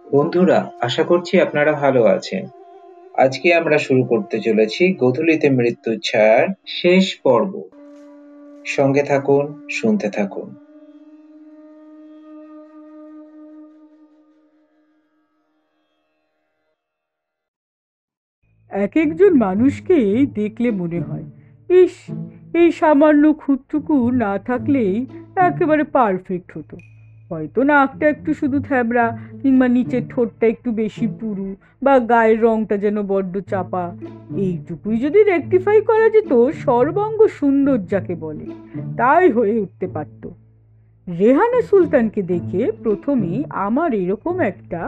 বন্ধুরা, আশা করছি আপনারা ভালো আছেন। আজকে আমরা শুরু করতে চলেছি গোধূলিতে মৃত্যুর ছায়ার শেষ পর্ব। সঙ্গে থাকুন, শুনতে থাকুন। এক একজন মানুষকে দেখলে মনে হয়, ইস, এই সামান্য খুঁতটুকু না থাকলেই একেবারে পারফেক্ট হতো। হয়তো নাকটা একটু শুধু থ্যাবড়া, কিংবা নিচের ঠোঁটটা একটু বেশি পুরু, বা গায়ের রংটা যেন বড্ড চাপা। এইটুকুই যদি রেকটিফাই করা যেত, সর্বাঙ্গ সুন্দর যাকে বলে, তাই হয়ে উঠতে পারত। রেহানা সুলতানকে দেখে প্রথমেই আমার এরকম একটা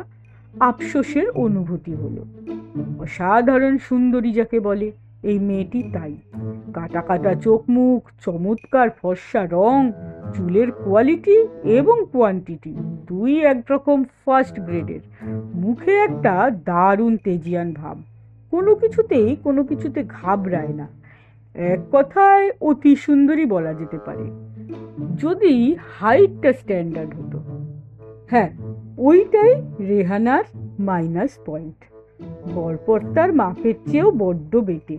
আফসোসের অনুভূতি হলো। অসাধারণ সুন্দরী যাকে বলে, এই মেয়েটি তাই। কাটা কাটা চোখ মুখ, চমৎকার ফর্সা রং, চুলের কোয়ালিটি এবং কোয়ান্টিটি দুই একরকম ফার্স্ট গ্রেডের। মুখে একটা দারুণ তেজিয়ান ভাব, কোনো কিছুতে ঘাবড়ায় না। এক কথায় অতি সুন্দরী বলা যেতে পারে, যদি হাইটটা স্ট্যান্ডার্ড হতো। হ্যাঁ, ওইটাই রেহানার মাইনাস পয়েন্ট। গড়পড়তার মাপের চেয়েও বড্ড বেটে।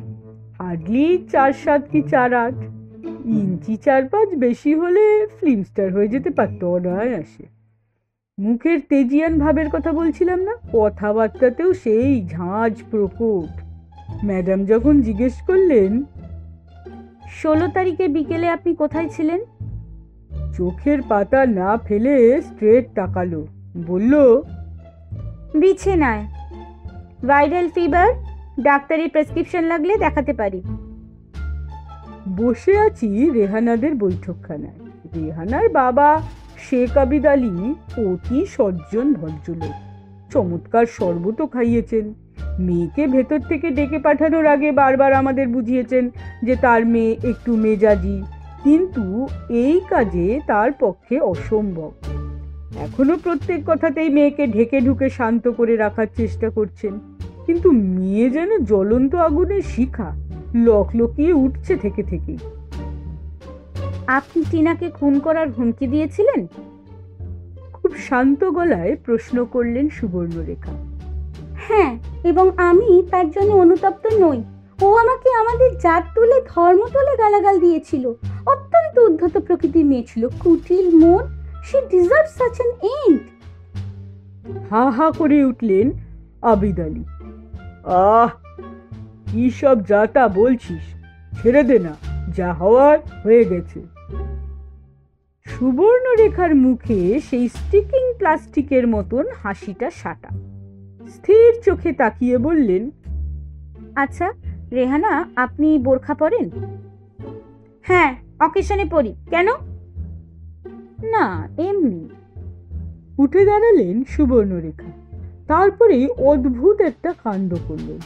হার্ডলি 4-7 কি 4-8 ইঞ্চি, 4-5 বেশি হলে ফিল্ম স্টার হয়ে যেতে পারতো অনায়াসে। মুখের তেজিয়ান ভাবের কথা বলছিলাম না, কথাবার্তাতেও সেই ঝাঁঝ প্রকট। ম্যাডাম যখন জিজ্ঞেস করলেন, 16 তারিখে বিকেলে আপনি কোথায় ছিলেন? চোখের পাতা না ফেলে স্ট্রেট তাকালো, বলল, বিছানায়। ভাইরাল ফিভার, ডাক্তারি প্রেসক্রিপশন লাগলে দেখাতে পারি। বসে আছি রেহানাদের বৈঠকখানায়। রেহানার বাবা শেখ আবিদ আলী অতি সজ্জন ভদ্রলোক। চমৎকার শরবতও খাইয়েছেন। মেয়েকে ভেতর থেকে ডেকে পাঠানোর আগে বারবার আমাদের বুঝিয়েছেন যে তার মেয়ে একটু মেজাজি, কিন্তু এই কাজে তার পক্ষে অসম্ভব। এখনো প্রত্যেক কথাতেই মেয়েকে ঢেকে ঢুকে শান্ত করে রাখার চেষ্টা করছেন, কিন্তু মেয়ে যেন জ্বলন্ত আগুনের শিখা, লকলকিয়ে উঠছে থেকে থেকেই। আপনি টিনাকে খুন করার হুমকি দিয়েছিলেন? খুব শান্ত গলায় প্রশ্ন করলেন সুবর্ণরেখা। হ্যাঁ, এবং আমি তার জন্য অনুতপ্ত নই। ও আমাকে আমাদের জাত তুলে ধর্ম তুলে গালাগাল দিয়েছিল। অত্যন্ত উদ্ধত প্রকৃতির মেয়ে ছিল, কুটিল মন। She deserve such an end. হা হা করে উঠলেন আবিদ আলী। আহ, কি সব যাতা বলছিস, ছেড়ে দে না, যা হওয়ার হয়ে গেছে। সুবর্ণরেখার মুখে সেই স্টিকিং প্লাস্টিকের মতন হাসিটা সাটা। স্থির চোখে তাকিয়ে বললেন, আচ্ছা রেহানা, আপনি বোরখা পরেন? হ্যাঁ, অকেশনে পরি। কেন? না, এমনি। উঠে দাঁড়ালেন সুবর্ণরেখা। তারপরেই অদ্ভুত একটা কাণ্ড করলেন।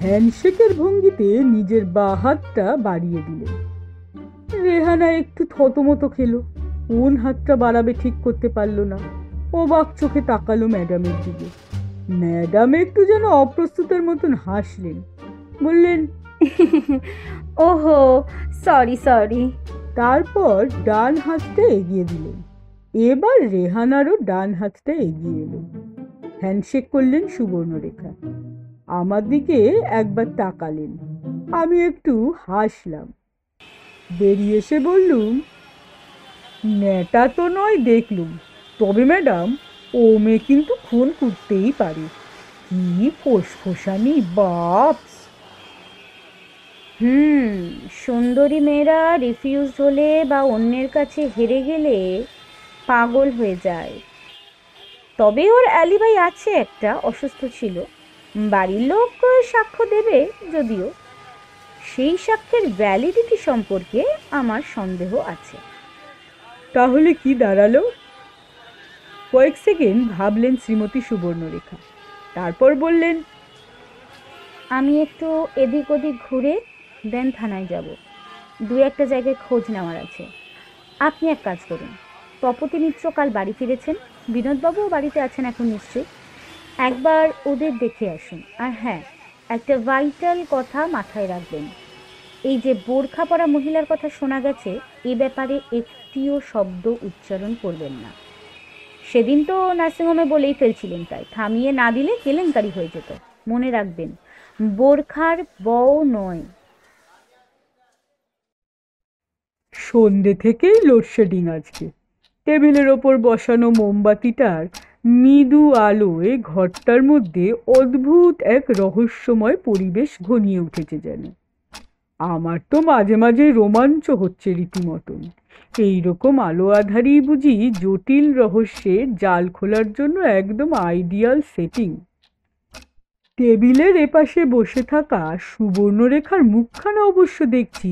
হ্যান্ডশেকের ভঙ্গিতে নিজের বাঁ হাতটা বাড়িয়ে দিলেন। রেহানা একটু থতমত খেলো, কোন হাতটা বাড়াবে ঠিক করতে পারলো না। অবাক চোখে তাকালো ম্যাডামের দিকে। ম্যাডাম একটু যেন অপ্রস্তুতের মতন হাসলেন, বললেন, ওহো, সরি সরি। তারপর ডান হাতটা এগিয়ে দিলেন। এবার রেহানারও ডান হাতটা এগিয়ে এলো। হ্যান্ডশেক করলেন সুবর্ণরেখা। আমার দিকে একবার তাকালেন। আমি একটু হাসলাম। বেরিয়ে এসে বললুম, নেটা তো নয় দেখলুম, তবে ম্যাডাম, ও মেয়ে কিন্তু খুন করতেই পারে। কি ফোসফোসানি বাপস! সুন্দরী মেয়েরা রিফিউজ হলে বা অন্যের কাছে হেরে গেলে পাগল হয়ে যায়। তবে ওর অ্যালিবাই আছে, একটা অসুস্থ ছিল। বাড়ির লোক সাক্ষ্য দেবে যদিও। সেই সাক্ষ্যের ভ্যালিডিটি সম্পর্কে আমার সন্দেহ আছে। তাহলে কি দাঁড়ালো? কয়েক সেকেন্ড ভাবলেন শ্রীমতী সুবর্ণরেখা, তারপর বললেন, আমি একটু এদিক ওদিক ঘুরে দেন থানায় যাব। 2-1টা জায়গায় খোঁজ নেওয়ার আছে। আপনি এক কাজ করুন, তপতী মিত্র কাল বাড়ি ফিরেছেন, বিনোদবাবুও বাড়িতে আছেন এখন নিশ্চয়ই। একবার ওদের দেখে আসুন। আর হ্যাঁ, একটা ভাইটাল কথা মাথায় রাখবেন। এই যে বোরখা পরা মহিলার কথা শোনা গেছে, এ ব্যাপারে একটিও শব্দ উচ্চারণ করবেন না। সেদিন তো নার্সিংহোমে বলেই ফেলছিলেন, তাই থামিয়ে না দিলে কেলেঙ্কারি হয়ে যেত। মনে রাখবেন, বোরখার বউ নয়। সন্ধ্যে থেকেই লোডশেডিং আজকে। টেবিলের ওপর বসানো মোমবাতিটার মৃদু আলোয় ঘরটার মধ্যে অদ্ভুত এক রহস্যময় পরিবেশ ঘনিয়ে উঠেছে যেন। আমার তো মাঝে মাঝে রোমাঞ্চ হচ্ছে রীতিমতন। এইরকম আলো আধারই বুঝি জটিল রহস্যের জাল খোলার জন্য একদম আইডিয়াল সেটিং। টেবিলের এপাশে বসে থাকা সুবর্ণরেখার মুখখানা অবশ্য দেখছি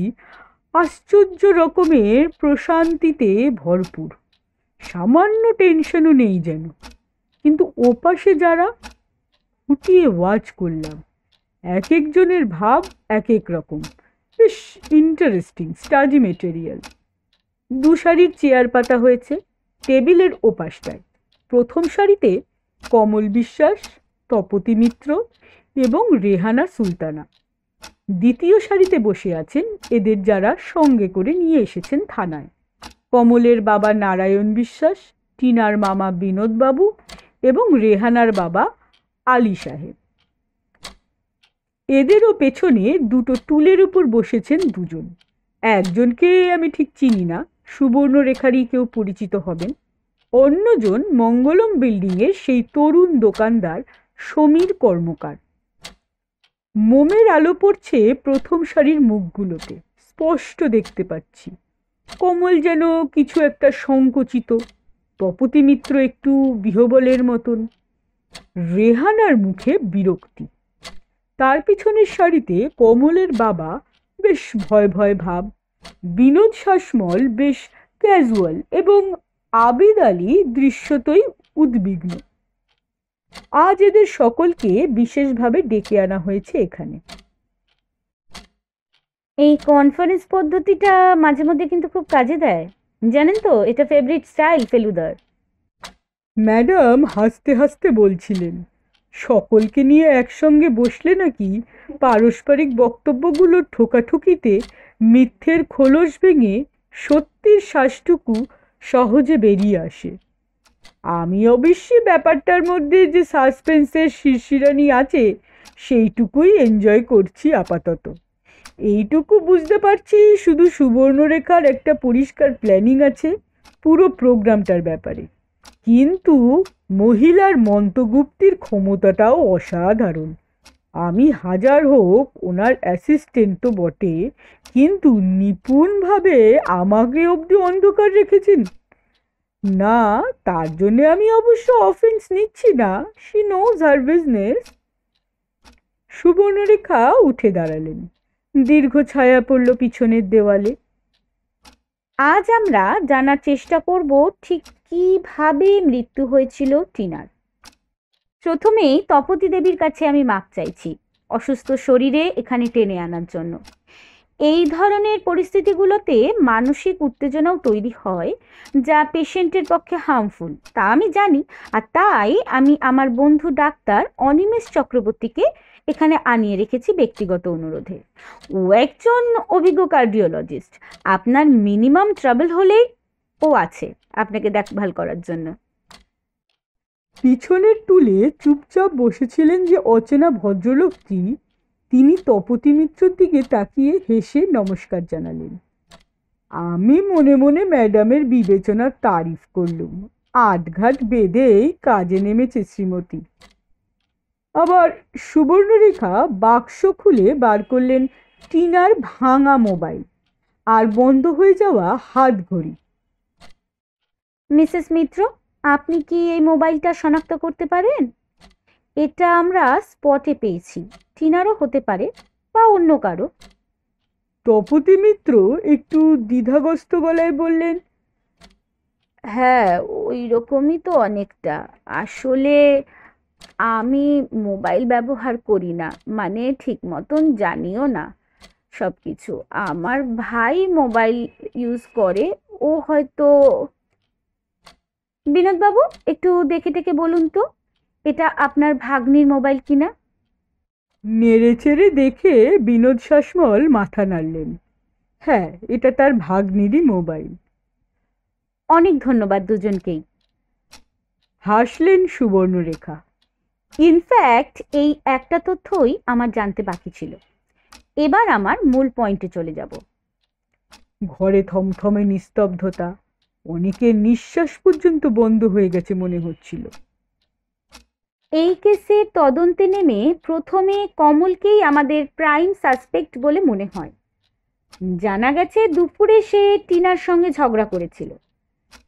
আশ্চর্য রকমের প্রশান্তিতে ভরপুর। সামান্য টেনশনও নেই যেন। কিন্তু ওপাশে যারা, ফুটিয়ে ওয়াচ করলাম, এক একজনের ভাব এক এক রকম। বেশ ইন্টারেস্টিং স্টাডি মেটেরিয়াল। দু সারির চেয়ার পাতা হয়েছে টেবিলের ওপাশটায়। প্রথম সারিতে কমল বিশ্বাস, তপতী মিত্র এবং রেহানা সুলতানা। দ্বিতীয় সারিতে বসে আছেন এদের যারা সঙ্গে করে নিয়ে এসেছেন থানায়। কমলের বাবা নারায়ণ বিশ্বাস, টিনার মামা বিনোদবাবু এবং রেহানার বাবা আলী সাহেব। এদেরও পেছনে দুটো টুলের উপর বসেছেন দুজন। একজনকে আমি ঠিক চিনি না, সুবর্ণরেখারই কেউ পরিচিত হবেন। অন্যজন মঙ্গলম বিল্ডিংয়ের সেই তরুণ দোকানদার সমীর কর্মকার। মোমের আলো পড়ছে প্রথম সারির মুখগুলোতে, স্পষ্ট দেখতে পাচ্ছি। কমল যেন কিছু একটা সংকুচিত, তপতী মিত্র একটু বিহবলের মতন, রেহানার মুখে বিরক্তি। তার পিছনের সারিতে কমলের বাবা বেশ ভয় ভয় ভাব, বিনোদ শাসমল বেশ ক্যাজুয়াল এবং আবিদ আলী দৃশ্যতই উদ্বিগ্ন। আজ এদের সকলকে বিশেষভাবে ডেকে আনা হয়েছে এখানে। এই কনফারেন্স পদ্ধতিটা মাঝে মধ্যে কিন্তু খুব কাজে দেয়, জানেন তো? এটা ফেভারিট স্টাইল ফেলুদার। ম্যাডাম হাসতে হাসতে বলছিলেন, সকলকে নিয়ে একসঙ্গে বসলে নাকি পারস্পরিক বক্তব্যগুলোর ঠোকাঠুকিতে মিথ্যের খোলস ভেঙে সত্যির শ্বাসটুকু সহজে বেরিয়ে আসে। আমি অবশ্যই ব্যাপারটার মধ্যে যে সাসপেন্সের শিরশিরানি আছে সেইটুকুই এনজয় করছি আপাতত। এইটুকু বুঝতে পারছি শুধু সুবর্ণরেখার একটা পরিষ্কার প্ল্যানিং আছে পুরো প্রোগ্রামটার ব্যাপারে। কিন্তু মহিলার মন্তগুপ্তির ক্ষমতাটাও অসাধারণ। আমি হাজার হোক ওনার অ্যাসিস্ট্যান্ট তো বটে, কিন্তু নিপুণভাবে আমাকে অবধি অন্ধকার রেখেছেন। না, তার জন্যে আমি অবশ্য অফেন্স নিচ্ছি না। She knows her business. Subarnarekha উঠে দাঁড়ালেন। দীর্ঘ ছায়া পড়ল পিছনের দেওয়ালে। আজ আমরা জানার চেষ্টা করব ঠিক কিভাবে মৃত্যু হয়েছিল টিনার। প্রথমেই তপতী দেবীর কাছে আমি মাপ চাইছি অসুস্থ শরীরে এখানে টেনে আনার জন্য। এই ধরনের পরিস্থিতিগুলোতে মানসিক উত্তেজনাও তৈরি হয় যা পেশেন্টের পক্ষে হার্মফুল, তা আমি জানি। আর তাই আমি আমার বন্ধু ডাক্তার অনিমেষ চক্রবর্তীকে এখানে আনিয়ে রেখেছি ব্যক্তিগত অনুরোধে। ও একজন অভিজ্ঞ কার্ডিওলজিস্ট। আপনার মিনিমাম ট্রাবল হলেই ও আছে আপনাকে দেখভাল করার জন্য। পিছনের টুলে চুপচাপ বসেছিলেন যে অচেনা ভদ্রলোকটি, তিনি তপতী মিত্রর দিকে তাকিয়ে হেসে নমস্কার জানালেন। আমি মনে মনে ম্যাডামের বিবেচনার তারিফ করলুম। আটঘাট বেঁধেই কাজে নেমেছে শ্রীমতী। আবার সুবর্ণরেখা বাক্স খুলে বার করলেন টিনার ভাঙা মোবাইল আর বন্ধ হয়ে যাওয়া হাত ঘড়ি। মিসেস মিত্র, আপনি কি এই মোবাইলটা শনাক্ত করতে পারেন? এটা আমরা স্পটে পেয়েছি, টিনারও হতে পারে বা অন্য কারো। তপতী মিত্র একটু দ্বিধাগ্রস্ত গলায় বললেন, হ্যাঁ, ওই রকমই তো অনেকটা। আসলে আমি মোবাইল ব্যবহার করি না, মানে ঠিক মতন জানিও না সব কিছু। আমার ভাই মোবাইল ইউজ করে, ও হয়তো। বিনোদবাবু, একটু দেখে টেকে বলুন তো এটা আপনার ভাগ্নির মোবাইল কিনা। নেড়ে চেড়ে দেখে বিনোদ শাসমল মাথা নাড়লেন। হ্যাঁ, এটা তার ভাগ্নিরই মোবাইল। অনেক ধন্যবাদ দুজনকেই। হাসলেন সুবর্ণরেখা। ইনফ্যাক্ট এই একটা তথ্যই আমার জানতে বাকি ছিল। এবার আমার মূল পয়েন্টে চলে যাব। ঘরে থমথমে নিস্তব্ধতা, অনেকের নিঃশ্বাস পর্যন্ত বন্ধ হয়ে গেছে মনে হচ্ছিল। এই কেসের তদন্তে নেমে প্রথমে কমলকেই আমাদের প্রাইম সাসপেক্ট বলে মনে হয়। জানা গেছে দুপুরে সে টিনার সঙ্গে ঝগড়া করেছিল।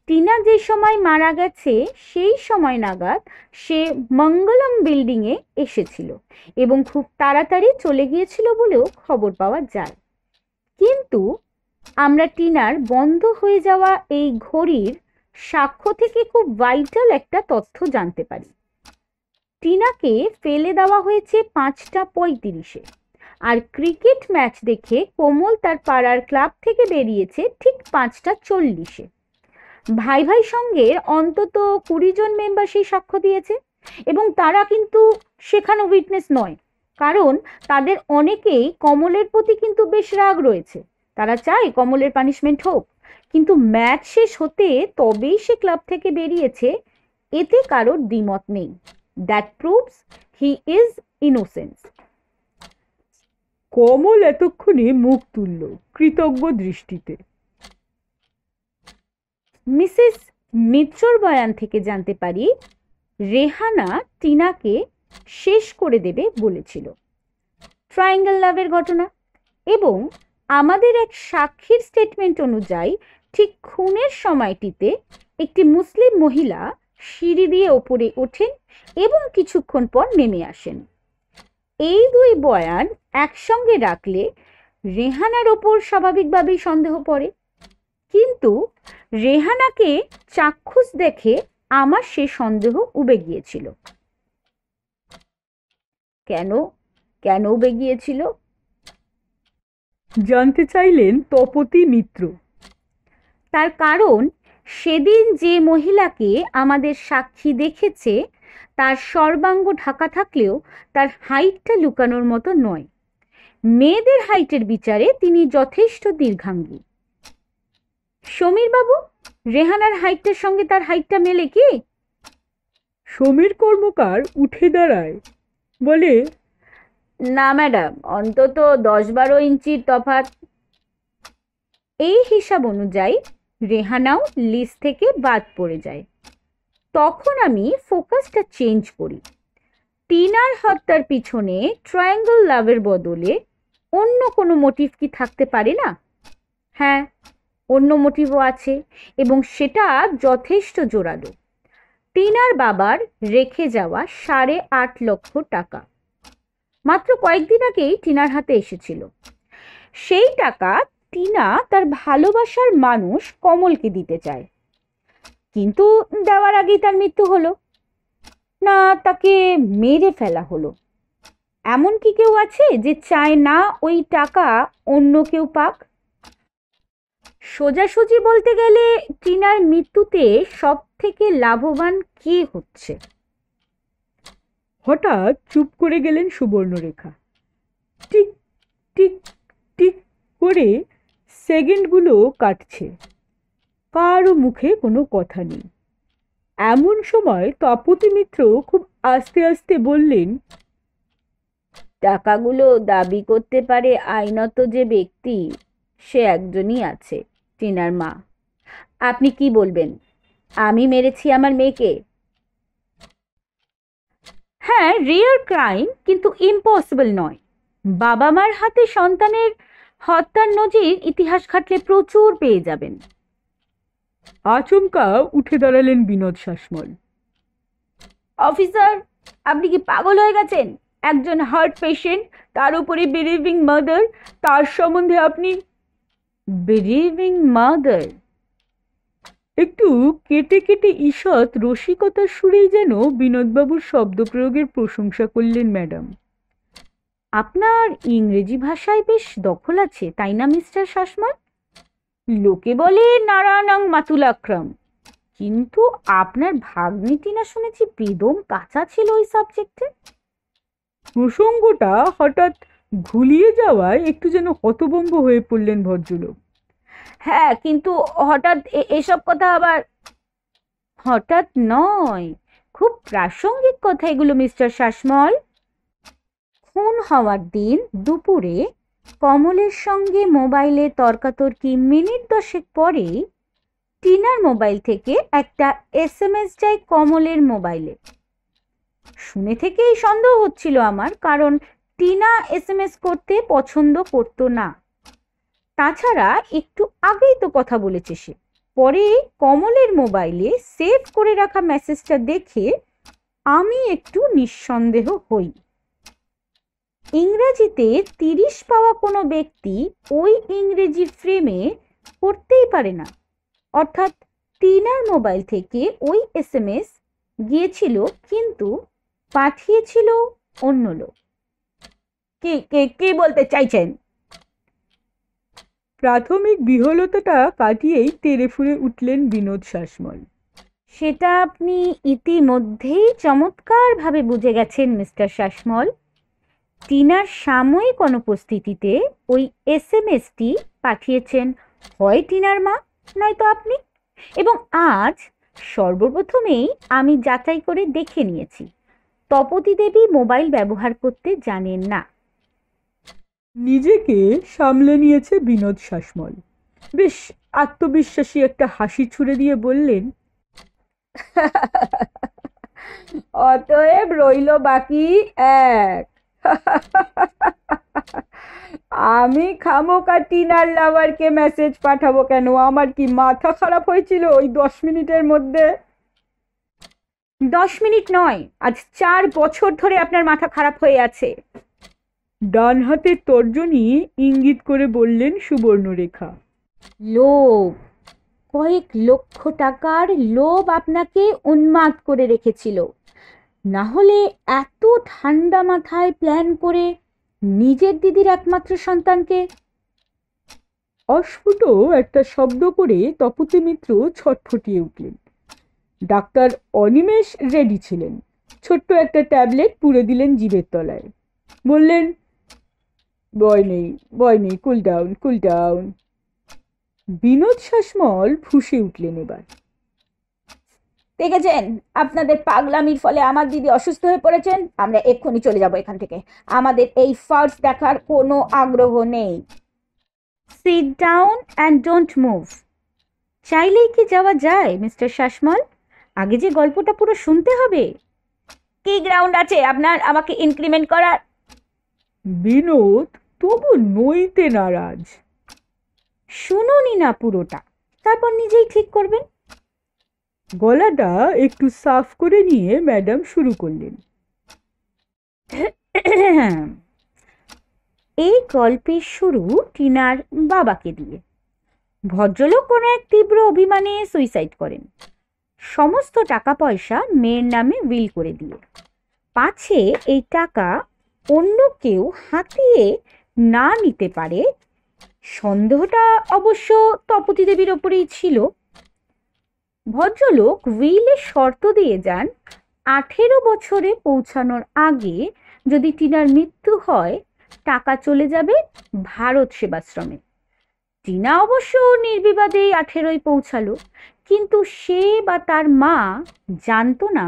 টিনা যে সময় মারা গেছে সেই সময় নাগাদ সে মঙ্গলম বিল্ডিংয়ে এসেছিল এবং খুব তাড়াতাড়ি চলে গিয়েছিল বলেও খবর পাওয়া যায়। কিন্তু আমরা টিনার বন্ধ হয়ে যাওয়া এই ঘড়ির সাক্ষ্য থেকে খুব ভাইটাল একটা তথ্য জানতে পারি। টিনাকে ফেলে দেওয়া হয়েছে 5:35-এ, আর ক্রিকেট ম্যাচ দেখে কোমল তার পাড়ার ক্লাব থেকে বেরিয়েছে ঠিক 5:40-এ। ভাই ভাই সঙ্গের অন্তত 20 জন মেম্বার সেই সাক্ষ্য দিয়েছে এবং তারা কিন্তু সেখানে উইটনেস নয়, কারণ তাদের অনেকেই কমলের প্রতি কিন্তু বেশ রাগ রয়েছে। তারা চায় কমলের পানিশমেন্ট হোক, কিন্তু ম্যাচ শেষ হতে তবেই সে ক্লাব থেকে বেরিয়েছে, এতে কারোর দ্বিমত নেই। That proves he is innocent. Kamal এতক্ষণে মুখ তুলল কৃতজ্ঞ দৃষ্টিতে। মিসেস মিত্রর বয়ান থেকে জানতে পারি রেহানা টিনাকে শেষ করে দেবে বলেছিল। ট্রায়াঙ্গেল লাভের ঘটনা, এবং আমাদের এক সাক্ষীর স্টেটমেন্ট অনুযায়ী ঠিক খুনের সময়টিতে একটি মুসলিম মহিলা সিঁড়ি দিয়ে ওপরে ওঠেন এবং কিছুক্ষণ পর নেমে আসেন। এই দুই বয়ান একসঙ্গে রাখলে রেহানার ওপর স্বাভাবিকভাবেই সন্দেহ পড়ে, কিন্তু রেহানাকে চাক্ষুষ দেখে আমার সে সন্দেহ উবে গিয়েছিল। কেন কেন উবে গিয়েছিল জানতে চাইলেন তপতী মিত্র। তার কারণ সেদিন যে মহিলাকে আমাদের সাক্ষী দেখেছে তার সর্বাঙ্গ ঢাকা থাকলেও তার হাইটটা লুকানোর মতো নয়। মেয়েদের হাইটের বিচারে তিনি যথেষ্ট দীর্ঘাঙ্গী। সমীর বাবু, রেহানার হাইটটার সঙ্গে তার হাইটটা মেলে কি? সমীর কর্মকার উঠে দাঁড়ায়, বলে, না ম্যাডাম, অন্তত 10-12 ইঞ্চির তফাৎ। এই হিসাব অনুযায়ী রেহানাও লিস্ট থেকে বাদ পড়ে যায়। তখন আমি ফোকাসটা চেঞ্জ করি। টিনার হত্যার পিছনে ট্রায়াঙ্গেল লাভের বদলে অন্য কোনো মোটিভ কি থাকতে পারে না? হ্যাঁ, অন্য মোটিভও আছে, এবং সেটা যথেষ্ট জোরালো। টিনার বাবার রেখে যাওয়া 8.5 লক্ষ টাকা মাত্র কয়েকদিন আগেই টিনার হাতে এসেছিল। সেই টাকা টিনা তার ভালোবাসার মানুষ কমলকে দিতে চায়, কিন্তু দেওয়ার আগেই তার মৃত্যু হলো, না তাকে মেরে ফেলা হলো। এমন কি কেউ আছে যে চায় না ওই টাকা অন্য কেউ পাক? সোজাসুজি বলতে গেলে টিনার মৃত্যুতে সব থেকে লাভবান কে হচ্ছে? হঠাৎ চুপ করে গেলেন সুবর্ণরেখা। টিক টিক টিক করে সেকেন্ডগুলো কাটছে, কারও মুখে কোনো কথা নেই। এমন সময় তপতী মিত্র খুব আস্তে আস্তে বললেন, টাকাগুলো দাবি করতে পারে আইনত যে ব্যক্তি, সে একজনই আছে, টিনার মা। আপনি কি বলবেন, আমি মেরেছি আমার মেয়েকে? হ্যাঁ, রিয়ার ক্রাইম, কিন্তু ইম্পসিবল নয়। বাবা মার হাতে সন্তানের হত্যার নজির ইতিহাস ঘাটলে প্রচুর পেয়ে যাবেন। আচমকা উঠে দাঁড়ালেন বিনোদ শাসমল। অফিসার, আপনি কি পাগল হয়ে গেছেন? একজন হার্ট পেশেন্ট, তার উপরে বিলিভিং মাদার, তার সম্বন্ধে আপনি? Believing mother? একটু কেটে কেটে ঈষৎ রসিকতার সুরেই যেন বিনোদবাবুর শব্দ প্রয়োগের প্রশংসা করলেন ম্যাডাম। আপনার ইংরেজি ভাষায় বেশ দখল আছে, তাই না মিস্টার শাসমল? লোকে বলে নারায়ণং মাতুলাক্রম, কিন্তু আপনার ভাগ্নি টিনা শুনেছি বেদম কাঁচা ছিল ওই সাবজেক্টে। প্রসঙ্গটা হঠাৎ ঘুলিয়ে যাওয়ায় একটু যেন হতভম্ব হয়ে পড়লেন ভদ্রলোক। হ্যাঁ, কিন্তু হঠাৎ এসব কথা আবার? হঠাৎ নয়, খুব প্রাসঙ্গিক কথা এগুলো মিস্টার শাসমল। খুন হওয়ার দিন দুপুরে কমলের সঙ্গে মোবাইলে তর্কাতর্কি মিনিট 10 পরেই টিনার মোবাইল থেকে একটা SMS যায় কমলের মোবাইলে। শুনে থেকেই সন্দেহ হচ্ছিল আমার, কারণ টিনা SMS করতে পছন্দ করতো না। তাছাড়া একটু আগেই তো কথা বলেছে সে। পরে কমলের মোবাইলে সেভ করে রাখা মেসেজটা দেখে আমি একটু নিঃসন্দেহ হই। ইংরেজিতে 30 পাওয়া কোনো ব্যক্তি ওই ইংরেজি ফ্রেমে করতেই পারে না। অর্থাৎ টিনার মোবাইল থেকে ওই SMS গিয়েছিল, কিন্তু পাঠিয়েছিল অন্য লোক। কি বলতে চাইছেন? প্রাথমিক বিহ্বলতাটা কাটিয়েই তেড়ে ফুঁড়ে উঠলেন বিনোদ শাসমল। সেটা আপনি ইতিমধ্যেই চমৎকারভাবে বুঝে গেছেন মিস্টার শাসমল। টিনার সাময়িক অনুপস্থিতিতে ওই SMS-টি পাঠিয়েছেন হয় টিনার মা, নয়তো আপনি। এবং আজ সর্বপ্রথমেই আমি যাচাই করে দেখে নিয়েছি, তপতী দেবী মোবাইল ব্যবহার করতে জানেন না। নিজেকে সামলে নিয়েছে বিনোদ শাসমল। বেশ আত্মবিশ্বাসী একটা হাসি ছুড়ে দিয়ে বললেন, অতএব রইল বাকি এক। আমি খামোকা টিনার লাভারকে মেসেজ পাঠাবো কেন? আমার কি মাথা খারাপ হয়েছিল ওই 10 মিনিটের মধ্যে? 10 মিনিট নয়, আজ 4 বছর ধরে আপনার মাথা খারাপ হয়ে আছে। ডান হাতের তর্জনী ইঙ্গিত করে বললেন সুবর্ণরেখা। লোভ, কয়েক লক্ষ টাকার লোভ আপনাকে উন্মাদ করে রেখেছিল। না হলে এত ঠান্ডা মাথায় প্ল্যান করে নিজের দিদির একমাত্র সন্তানকে। অস্ফুট একটা শব্দ করে তপতী মিত্র ছটফটিয়ে উঠলেন। ডাক্তার অনিমেষ রেডি ছিলেন। ছোট্ট একটা ট্যাবলেট পুরে দিলেন জিভের তলায়। বললেন, ভয় নেই, কুল ডাউন। বিনোদ শাসমল ফুঁসে উঠলেন এবার। দেখেছেন, আপনাদের পাগলামির ফলে আমার দিদি অসুস্থ হয়ে পড়েছেন। আমরা এক্ষুনি চলে যাব এখান থেকে। আমাদের এই ফার্স দেখার কোনো আগ্রহ নেই। Sit down and don't move. চাইলেই কি যাওয়া যায় মিস্টার শাসমল? আগে যে গল্পটা পুরো শুনতে হবে। কি গ্রাউন্ড আছে আপনার আমাকে ইনক্রিমেন্ট করার? বিনোদ তবু নইতে নারাজ। শুনুনি না পুরোটা, তারপর নিজেই ঠিক করবেন। গলাটা একটু সাফ করে নিয়ে ম্যাডাম শুরু করলেন। এই গল্পের শুরু টিনার বাবাকে দিয়ে। ভদ্রলোক কোনো এক তীব্র অভিমানে সুইসাইড করেন, সমস্ত টাকা পয়সা মেয়ের নামে উইল করে দিয়ে। পাছে এই টাকা অন্য কেউ হাতিয়ে না নিতে পারে, সন্দেহটা অবশ্য তপতী দেবীর ওপরেই ছিল। ভদ্রলোক উইলে শর্ত দিয়ে যান, 18 বছরে পৌঁছানোর আগে যদি টিনার মৃত্যু হয়, টাকা চলে যাবে ভারত সেবাশ্রমে। টিনা অবশ্য নির্বিবাদেই 18ই পৌঁছালো, কিন্তু সে বা তার মা জানতো না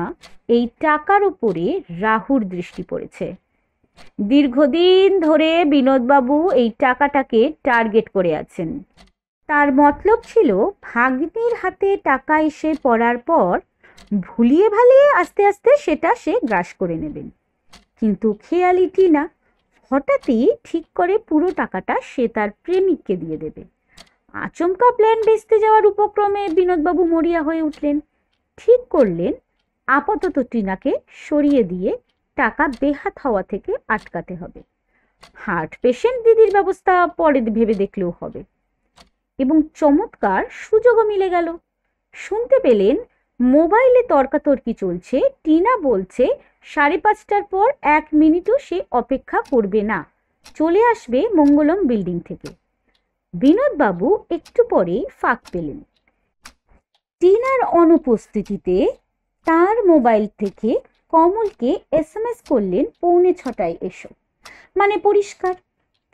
এই টাকার উপরে রাহুর দৃষ্টি পড়েছে। দীর্ঘদিন ধরে বিনোদবাবু এই টাকাটাকে টার্গেট করে আছেন। তার মতলব ছিল ভাগ্নির হাতে টাকা এসে পড়ার পর ভুলিয়ে ভালিয়ে আস্তে আস্তে সেটা সে গ্রাস করে নেবেন। কিন্তু খেয়ালি টিনা হঠাৎই ঠিক করে পুরো টাকাটা সে তার প্রেমিককে দিয়ে দেবে। আচমকা প্ল্যান বেচতে যাওয়ার উপক্রমে বিনোদবাবু মরিয়া হয়ে উঠলেন। ঠিক করলেন আপাতত টিনাকে সরিয়ে দিয়ে টাকা বেহাত হওয়া থেকে আটকাতে হবে। হার্ট পেশেন্ট দিদির ব্যবস্থা পরে ভেবে দেখলেও হবে। এবং চমৎকার সুযোগও মিলে গেল। শুনতে পেলেন মোবাইলে তর্কাতর্কি চলছে। টিনা বলছে 5:30টার পর 1 মিনিটও সে অপেক্ষা করবে না, চলে আসবে মঙ্গলম বিল্ডিং থেকে। বিনোদবাবু একটু পরেই ফাঁক পেলেন। টিনার অনুপস্থিতিতে তার মোবাইল থেকে কমলকে SMS করলেন 6:45 এসো। মানে পরিষ্কার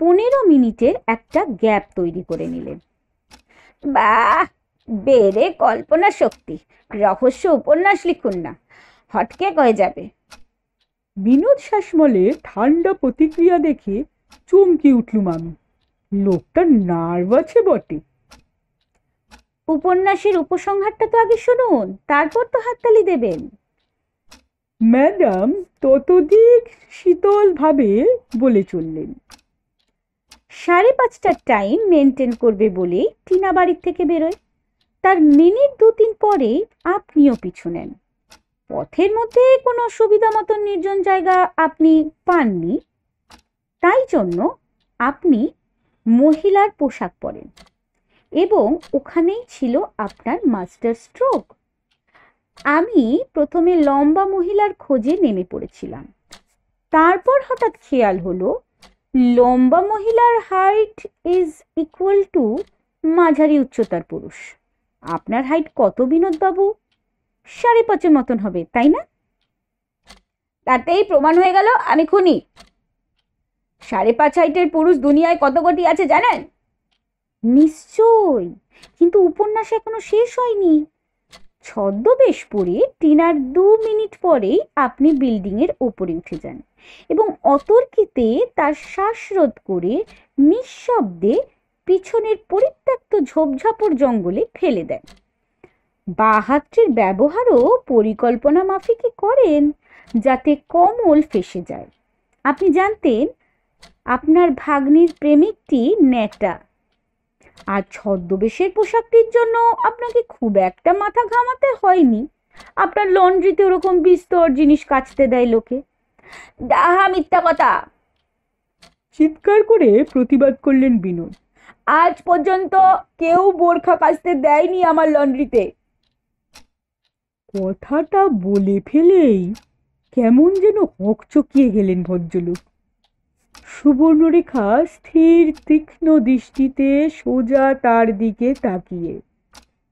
15 মিনিটের একটা গ্যাপ তৈরি করে নিলেন। বাহ, বেড়ে কল্পনা শক্তি, রহস্য উপন্যাস লিখুন না। হটকেক হয়ে যাবে। বিনোদ শাসমলের ঠান্ডা প্রতিক্রিয়া দেখে চমকে উঠলুম আমি। লোকটার নার্ভ আছে বটে। উপন্যাসের উপসংহারটা তো আগে শুনুন, তারপর তো হাততালি দেবেন। ম্যাডাম ততোধিক শীতল ভাবে বলে চললেন। 5:30টার টাইম মেনটেন করবে বলেই টিনা বাড়ির থেকে বেরোয়। তার মিনিট 2-3 পরেই আপনিও পিছু নেন। পথের মধ্যে কোনো সুবিধা মতন নির্জন জায়গা আপনি পাননি, তাই জন্য আপনি মহিলার পোশাক পরেন এবং ওখানেই ছিল আপনার মাস্টার স্ট্রোক। আমি প্রথমে লম্বা মহিলার খোঁজে নেমে পড়েছিলাম। তারপর হঠাৎ খেয়াল হলো লম্বা মহিলার হাইট ইজ ইকুয়াল টু মাঝারি উচ্চতার পুরুষ। আপনার হাইট কত বিনোদবাবু? 5.5 মতন হবে, তাই না? তাতেই প্রমাণ হয়ে গেল আমি খুনি। 5.5 হাইটের পুরুষ দুনিয়ায় কত কোটি আছে জানেন? নিশ্চয়, কিন্তু উপন্যাস এখনো শেষ হয়নি। ছদ্মবেশ পরে টিনার 2 মিনিট পরেই আপনি বিল্ডিং এর ওপরে উঠে যান এবং অতর্কিতে তার শ্বাসরোধ করে নিঃশব্দে পিছনের পরিত্যক্ত ঝোপঝাপড় জঙ্গলে ফেলে দেন। বাঁ হাতটির ব্যবহারও পরিকল্পনা মাফিকই করেন যাতে কমল ফেসে যায়। আপনি জানতেন আপনার ভাগ্নির প্রেমিকটি নেটা, আর ছদ্মবেশের পোশাকটির জন্য আপনাকে খুব একটা মাথা ঘামাতে হয়নি। আপনার লন্ড্রিতে ওরকম বিস্তর জিনিস কাচতে দেয় লোকে। ডাহা মিথ্যা কথা! চিৎকার করে প্রতিবাদ করলেন বিনোদ। আজ পর্যন্ত কেউ বোরখা কাচতে দেয়নি আমার লন্ড্রিতে। কথাটা বলে ফেলেই কেমন যেন হকচকিয়ে গেলেন ভদ্রলোক। সুবর্ণরেখা স্থির তীক্ষ্ণ দৃষ্টিতে সোজা তার দিকে তাকিয়ে,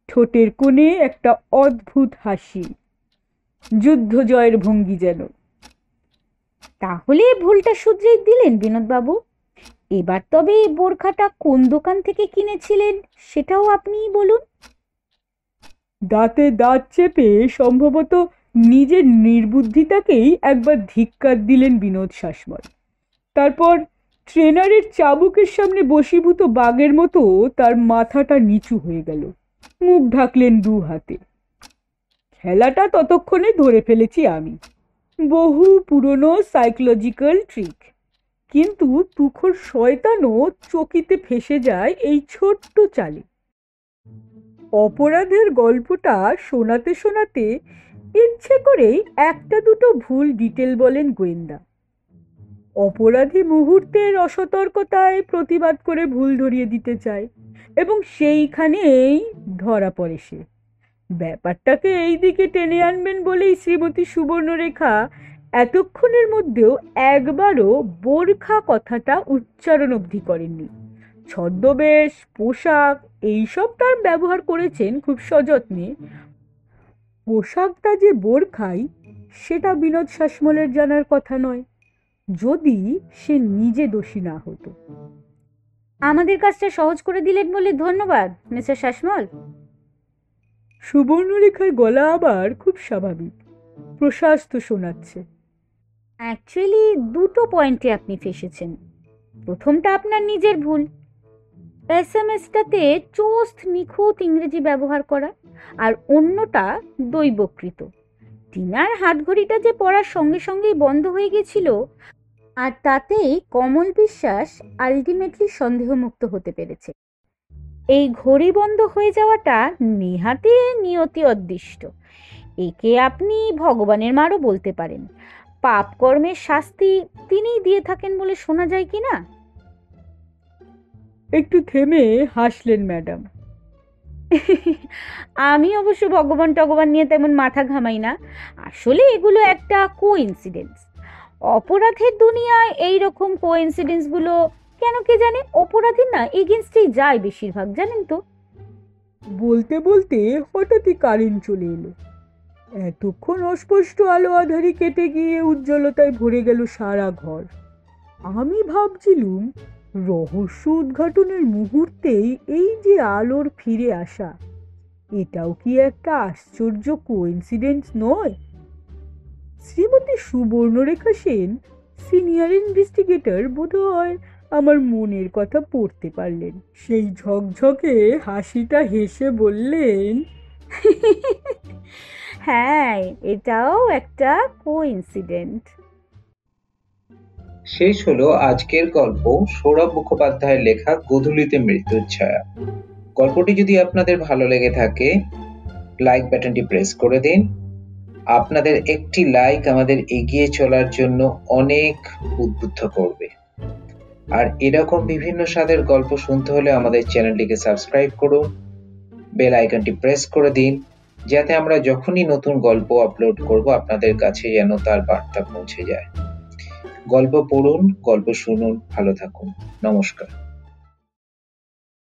ঠোঁটের কোণে একটা অদ্ভুত হাসি, যুদ্ধ জয়ের ভঙ্গি যেন। তাহলে ভুলটা শুধরে দিলেন বিনোদবাবু। এবার তবে বোরখাটা কোন দোকান থেকে কিনেছিলেন সেটাও আপনিই বলুন। দাঁতে দাঁত চেপে সম্ভবত নিজের নির্বুদ্ধিতাকেই একবার ধিক্কার দিলেন বিনোদ শাসমল। তারপর ট্রেনারের চাবুকের সামনে বশীভূত বাঘের মতো তার মাথাটা নিচু হয়ে গেল। মুখ ঢাকলেন 2 হাতে। খেলাটা ততক্ষণে ধরে ফেলেছি আমি। বহু পুরনো সাইকোলজিক্যাল ট্রিক, কিন্তু তুখোর শয়তানও চকিতে ফেসে যায় এই ছোট্ট চালে। অপরাধের গল্পটা শোনাতে শোনাতে ইচ্ছে করেই 1-2 ভুল ডিটেল বলেন গোয়েন্দা। অপরাধী মুহূর্তের অসতর্কতায় প্রতিবাদ করে ভুল ধরিয়ে দিতে চায় এবং সেইখানেই ধরা পড়ে সে। ব্যাপারটাকে এই দিকে টেনে আনবেন বলেই শ্রীমতী সুবর্ণরেখা এতক্ষণের মধ্যেও একবারও বোরখা কথাটা উচ্চারণ অবধি করেননি। ছদ্মবেশ, পোশাক এইসব তার ব্যবহার করেছেন খুব সযত্নে। পোশাকটা যে বোরখাই সেটা বিনোদ শাসমলের জানার কথা নয়, যদি সে নিজে দোষী না হতো। আমাদের কাজটা সহজ করে দিলেন বলে ধন্যবাদ মিস্টার শাসমল। সুবর্ণরেখার গলা আবার খুব স্বাভাবিক, প্রশাস্ত শোনাচ্ছে। অ্যাকচুয়ালি 2টো পয়েন্টে আপনি ফেসেছেন। প্রথমটা আপনার নিজের ভুল, SMS-টাতে চোস্ত নিখুঁত ইংরেজি ব্যবহার করা, আর অন্যটা দৈবকৃত। টিনার হাতঘড়িটা যে পড়ার সঙ্গে সঙ্গেই বন্ধ হয়ে গেছিল, আর তাতেই কমল বিশ্বাস আলটিমেটলি সন্দেহমুক্ত হতে পেরেছে। এই ঘড়ি বন্ধ হয়ে যাওয়াটা নেহাতি নিয়তি অদৃষ্ট। একে আপনি ভগবানের মারও বলতে পারেন। পাপ কর্মের শাস্তি তিনিই দিয়ে থাকেন বলে শোনা যায় কি না? একটু থেমে হাসলেন ম্যাডাম। আমি অবশ্য ভগবান টগবান নিয়ে তেমন মাথা ঘামাই না। আসলে এগুলো একটা কোইন্সিডেন্স। অপরাধের দুনিয়ায় এই রকম কোইন্সিডেন্সগুলো কেন কে জানে অপরাধীর না এগেনস্টেই যায় বেশিরভাগ, জানেন তো। বলতে বলতে হঠাৎই কারেন্ট চলে এলো। এতক্ষণ অস্পষ্ট আলো আধারি কেটে গিয়ে উজ্জ্বলতায় ভরে গেল সারা ঘর। আমি ভাবছিলুম রহস্য উদ্ঘাটনের মুহূর্তেই এই যে আলোর ফিরে আসা, এটাও কি একটা আশ্চর্য কোইন্সিডেন্স নয়? শ্রীমতী সুবর্ণরেখা সেন, সিনিয়র ইনভেস্টিগেটর, বোধহয় আমার মনের কথা পড়তে পারলেন। সেই ঝকঝকে হাসিটা হেসে বললেন, হ্যাঁ, এটাও একটা কোইন্সিডেন্ট। শেষ হলো আজকের গল্প, সৌরভ মুখোপাধ্যায়ের লেখা গোধূলিতে মৃত্যুর ছায়া। গল্পটি যদি আপনাদের ভালো লেগে থাকে, লাইক বাটনটি প্রেস করে দিন। আপনাদের একটি লাইক আমাদের এগিয়ে চলার জন্য অনেক উদ্বুদ্ধ করবে। আর এরকম বিভিন্ন স্বাদের গল্প শুনতে হলে আমাদের চ্যানেলটিকে সাবস্ক্রাইব করুন, বেল আইকনটি প্রেস করে দিন, যাতে আমরা যখনই নতুন গল্প আপলোড করব আপনাদের কাছে যেন তার বার্তা পৌঁছে যায়। গল্প পড়ুন, গল্প শুনুন, ভালো থাকুন। নমস্কার।